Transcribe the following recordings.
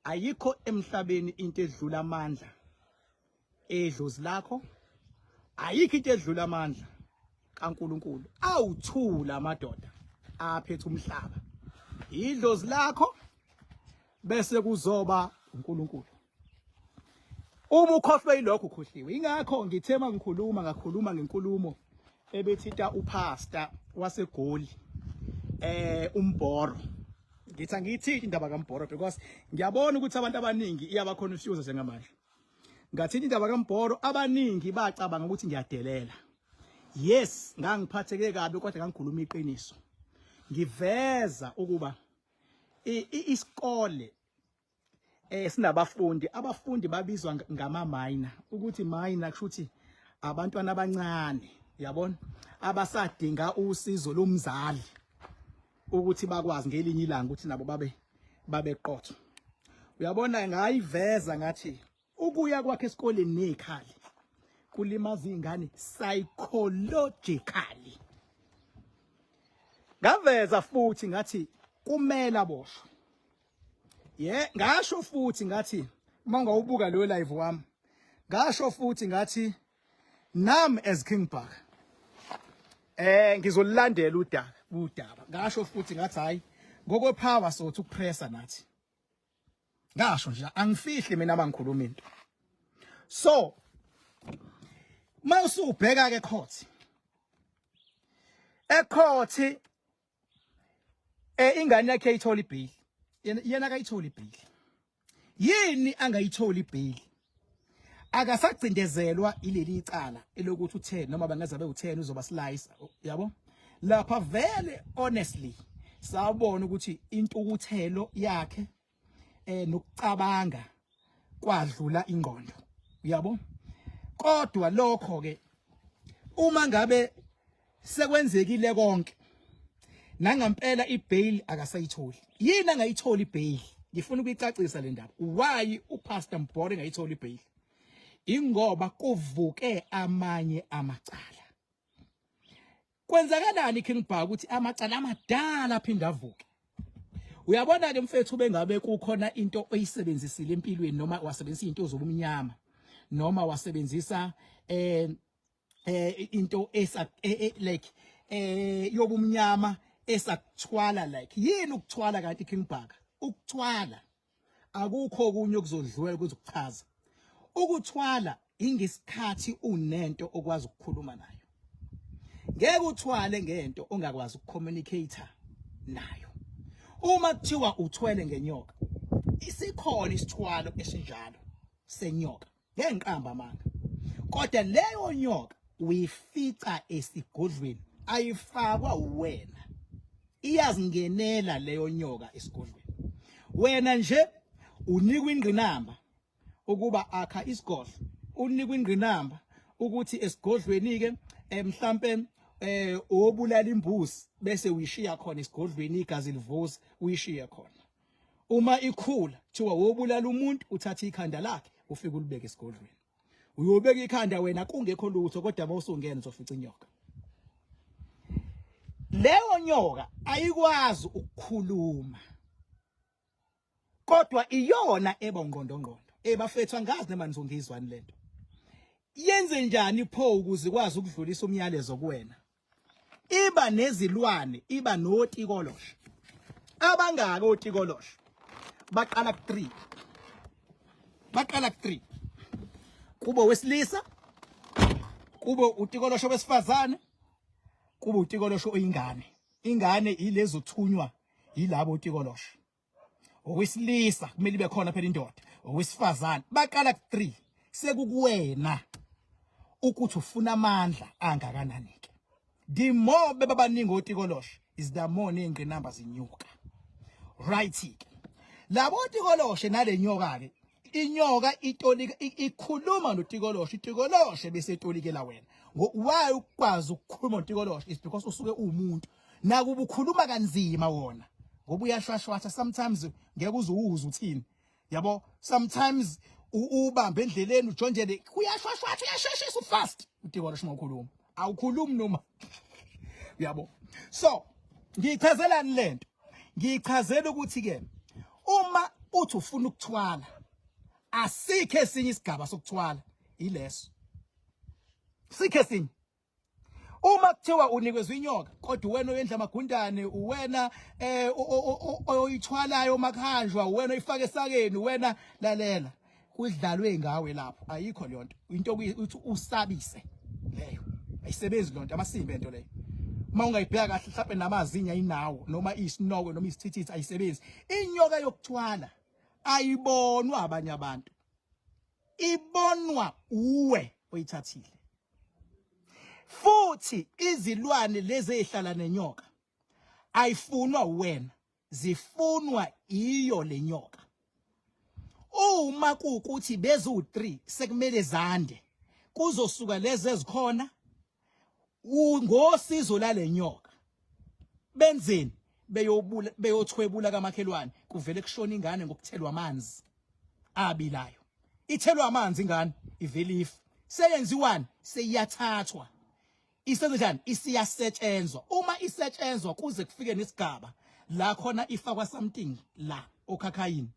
ayikho emhlabeni into edlula amandla edlozi lakho, ayikho into edlula amandla kaNkulunkulu. Awuthula amadoda aphethe umhlaba, idlozi lakho bese kuzoba uNkulunkulu. Uma ukhohlwe yilokho ukhohliwe. Ingakho ngithema ngakhuluma ngenkulumo ebethita upastor waseGoli uMboro. Ngithi angiyithi indaba kaMboro because ngiyabona ukuthi abantu abaningi iyabaconfuse njengamanje. Ngathi indaba kaMboro abaningi bacabanga ukuthi ngiyadelela. Yes, ngangiphatheke kabi kodwa ngangikhuluma iqiniso. Ngiveza ukuba isikole sinabafundi, abafundi babizwa ngama minor, ukuthi minor kushuthi abantwana abancane, yabona, abasadinga usizo lomzali ukuthi bakwazi ngelinye ilanga ukuthi nabo babeqotho. Uyabona ngayiveza ngathi ukuya kwakhe esikoleni nezikhali kulimaza izingane psychologically. Ngaveza futhi ngathi kumele aboshwe. Ngasho futhi ngathi mangawubuka lo live wami, ngasho futhi ngathi nami as King Bhaka ngizolilandela udaba. Ngasho futhi ngathi hayi ngokwepower sothi ukupressa nathi. Ngasho nje angifihli mina abangikhuluma into. So mawusubheka ke court ingane yakhe ayithola ibail, yena akayithola ibail. Yini angayithola ibail? Akasagcindezelwa ileli icala elokuthi u10 noma bangazabe u10 uzoba slice, yabo. Lapha vele honestly sawubona ukuthi intukuthelo yakhe nokucabanga kwadlula ingqondo, yabo. Kodwa lokho ke uma ngabe sekwenzekile konke nangempela ibail akasayitholi. Yini angayithola ibail? Ngifuna ukuyicacisa le ndaba. Why uPastor Mboro engayithola ibail? Ingoba kuvuke amanye amacala. Kwenzakalani King Bhaka ukuthi amacala amadala aphinde avuke? Uyabona ke mfethu bengabe kukhona into oyisebenzisile empilweni noma wasebenzisa into zobumnyama noma wasebenzisa into like yobumnyama esakuthwala, like yini ukuthwala kanti King Bhaka? Ukuthwala akukho okunye okuzodlula kuzokuchaza. Ukuthwala ingesikhathi unento okwazi ukukhuluma nayo. Ngeke uthwale ngento ongakwazi ukucommunicate nayo. Uma kuthiwa uthwele ngenyoka, isikhona isithwalo esinjalo senyoka ngenqamba amanga. Kodwa leyo nyoka uyifica esigodlweni, ayifakwa wena. Iyazingenela leyo nyoka esigodlweni. Wena nje unikwa ingqinamba ukuba akha isigodlo, unikwa ingqinamba ukuthi esigodlweni ke mhlambe obulala imbuzi bese uyishiya khona esigodlweni, igazi livuza uyishiya khona. Uma ikhula thiwa wobulala umuntu, uthatha ikhanda lakhe ufike ulibeke esigodlweni. Uyobeka ikhanda wena kungekho lutho, kodwa mawusungena uzofica inyoka. Leyo nyoka ayikwazi ukukhuluma, kodwa iyona eba ngqondongqondo. Bafethu angazi noma nizongizwani lento. Yenze njani pho ukuze ikwazi ukudlulisa umyalezo kuwena? Iba nezilwane, iba notikoloshe. Abangaka otikoloshe? Baqala ku3. Baqala ku3. Kubo wesilisa, kubo utikoloshe wesifazane, kubo utikoloshe oyingane. Ingane ilezo thunywa yilabo utikoloshe. Owesilisa kumele ibe khona phela indoda, owesifazane. Baqala ku3. Sekukuwena ukuthi ufuna amandla angakanani ke. The more bebabaningi otikoloshe is the more nezingqinamba zinyuka. Right ke. Labo otikoloshe nale nyoka ke, inyoka itolika ikhuluma notikoloshe, itikoloshi bese itolikela wena. Why ukwazi ukukhuluma notikoloshe is because usuke umuntu. Nakuba ukhuluma kanzima wona, ngoba uyashwashwatha sometimes ngeke uzuzwe uthini. Yabo, sometimes ubambe endleleni ujonjele kuyashwashwatha, uyasheshisa ufast utikoloshi mawukhuluma. Awukhulumi noma. Yabo. So, ngiyichazelani lento? Ngiyichazela ukuthi ke uma uthi ufuna ukuthwala asikho esinye isigaba sokuthwala ileso sikho esinye uma kuthiwa unikezwe inyoka kodwa wena oyendla amagundane uwena oyithwalayo makhanjwa wena oyifaka esakeni wena lalela kudlalwe ngawe lapho ayikho le nto into uthi usabise leyo ayisebenzi lonto amasimbe into leyo uma ungayibheka kahle mhlawumbe namazinya inawo noma isinoko noma isithithithi ayisebenzi inyoka yokuthwala ayibonwa abanye abantu ibonwa uwe oyithathile futhi izilwane lezi ezihlala nenyoka ayifunwa wena zifunwa iyo lenyoka uma kuukuthi bezu3 sekumele zande kuzosuka lezi ezikhona ngosizo lalenyoka benzeni beyothwebula kamakhelwane kuvele kushona ingane ngokuthelwa amanzi abilayo ithelwa amanzi ingane ivele ifa seyenziwani seyiyathathwa isenze njani isiyasetshenzwa uma isetshenzwa kuze kufike nesigaba la khona ifakwa something la okhakhayini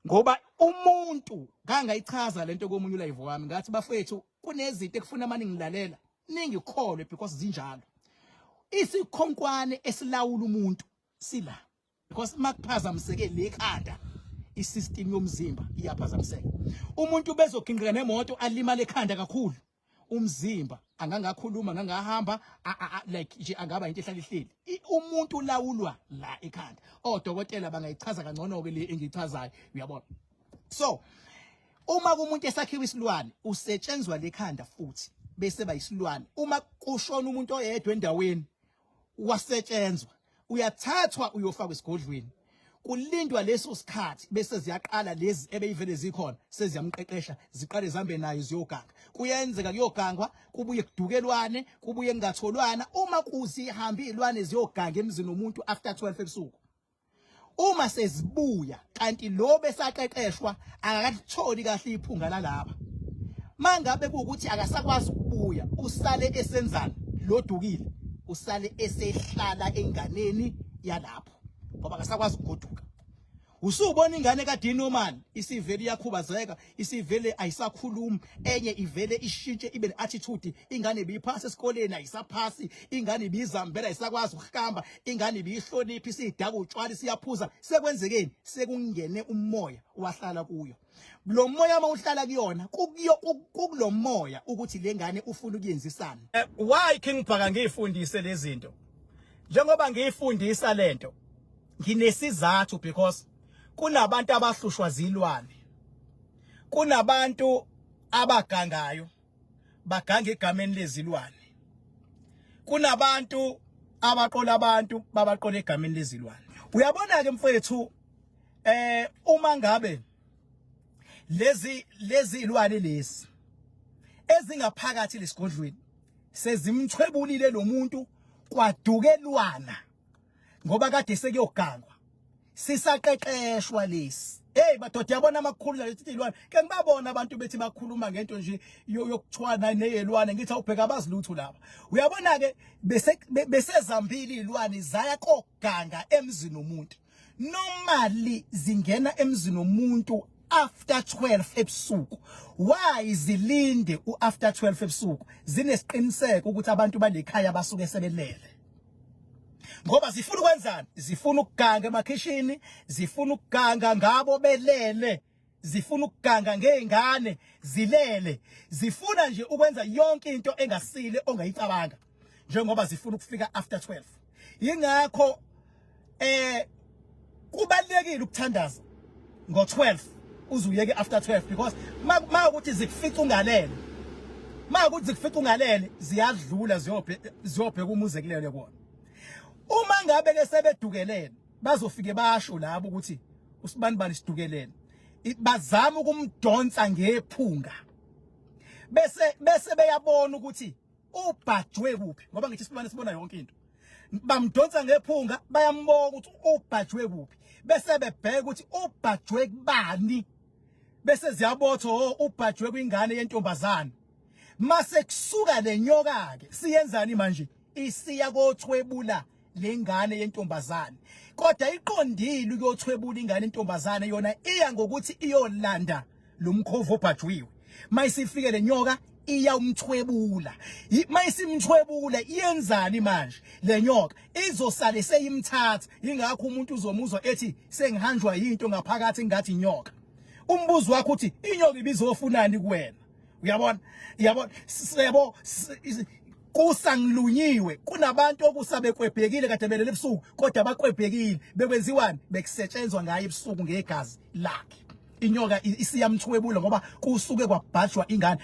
ngoba umuntu kangayichaza lento komunye live wami ngathi bafethu kunezinto ekufuna amani ngilalela ningikholwe because zinjalo isikhonkwane esilawula umuntu sila because makuphazamiseke lekhanda isystem yomzimba iyaphazamiseka umuntu bezoginqika nemoto alimala ekhanda kakhulu umzimba angangakhuluma ngangahamba like nje angaba into ehlala ihleli umuntu ulawulwa la ekhanda odokotela bangayichaza kangcono ke le engiyichazayo uyabona so uma kumuntu esakhiwa isilwane usetshenzwa lekhanda futhi bese bayisilwane uma kushona umuntu oyedwa endaweni wasetshenzwa uyathathwa uyofakwa esigodlweni kulindwa leso sikhathi bese ziyaqala lezi ebeyivele zikhona seziyamqeqesha ziqale zambe nayo ziyoganga kuyenzeka kuyogangwa kubuye kudukelwane kubuye kungatholwana uma kuzihamba izilwane ziyoganga emzini womuntu after 12 ebusuku uma sezibuya kanti lo besaqeqeshwa akakatholi kahle iphunga lalapha mangabe kuukuthi akasakwazi ukubuya usale esenzana lodukile usale esehlala enganeni yalapho ngoba akasakwazi ukugoduka usubona ingane kaDinoman isivele iyakhubazeka isivele ayisakhulumi enye ivele ishintshe ibe neattitude ingane ibiphasa esikoleni ayisaphasi ingane ibizambela ayisakwazi ukuhamba ingane ibihloniphi isidaka utshwala siyaphuza sekwenzekeni sekungene umoya wahlala kuyo lo moya mawuhlala kuyona kulo moya ukuthi lengane ufuna ukuyenzisana why King Bhaka ngifundise lezi zinto njengoba ngifundisa lento nginesizathu because kunabantu abahlushwa zilwane kunabantu abagangayo baganga egameni lezilwane kunabantu abaqola abantu babaqola egameni lezilwane uyabona ke mfowethu uma ngabe lezi ilwane lezi ezingaphakathi lesigodlweni sezimthwebulile lo muntu kwadukelwana ngoba kade sekuyogangwa sisaqeqeshwa lesi badoda yabona amakhulu lezi ilwane ke ngibabona abantu bethi bakhuluma ngento nje yokuthwana nezilwane ngithi awubheka abazilutho laba uyabona ke besezambili izilwane zaya koganga emzini womuntu normally zingena emzini womuntu after 12 ebusuku why zilinde after 12 ebusuku zinesiqiniseko ukuthi abantu balekhaya basuke sebelele ngoba zifuna ukwenzani zifuna ukuganga emakhishini zifuna ukuganga ngabo belele zifuna ukuganga ngezingane zilele zifuna nje ukwenza yonke into engasile ongayicabanga njengoba zifuna ukufika after 12 ingakho kubalekile ukuthandaza ngo12 uzuyeke after 12 because makuthi zikufica ungalele makuthi zikufica ungalele ziyadlula ziyobheka umuze kulelo kona uma ngabe ke sebedukelene bazofike basho labo ukuthi usibani bani sidukelene bazama ukumdonsa ngephunga bese beyabona ukuthi ubhajwe kuphi ngoba ngithi sibani sibona yonke into bamdonsa ngephunga bayambona ukuthi ubhajwe kuphi bese bebheka ukuthi ubhajwe kubani bese ziyabotho ubhajwe kwingane yentombazana mase kusuka lenyoka ke siyenzani manje isiya kothwebula lengane yentombazane kodwa iqondile ukuyothwebula ingane yentombazane yona iya ngokuthi iyolanda lo mkhovu obhajwiwe mayisifike lenyoka iyamthwebula mayisimthwebula iyenzani manje lenyoka izosale seyimthatha ingakho umuntu uzomuzwa ethi sengihanjwa into ngaphakathi ngathi inyoka umbuzo wakho uthi inyoka ibizofunani kuwena uyabona sebo kusangilunyiwe kunabantu okusabe kwebhekile kade belele ebusuku kodwa bakwebhekile bekwenziwani bekusetshenzwa ngaye ebusuku ngegazi lakhe inyoka isiyamthwebula ngoba kusuke kwabhajwa ingane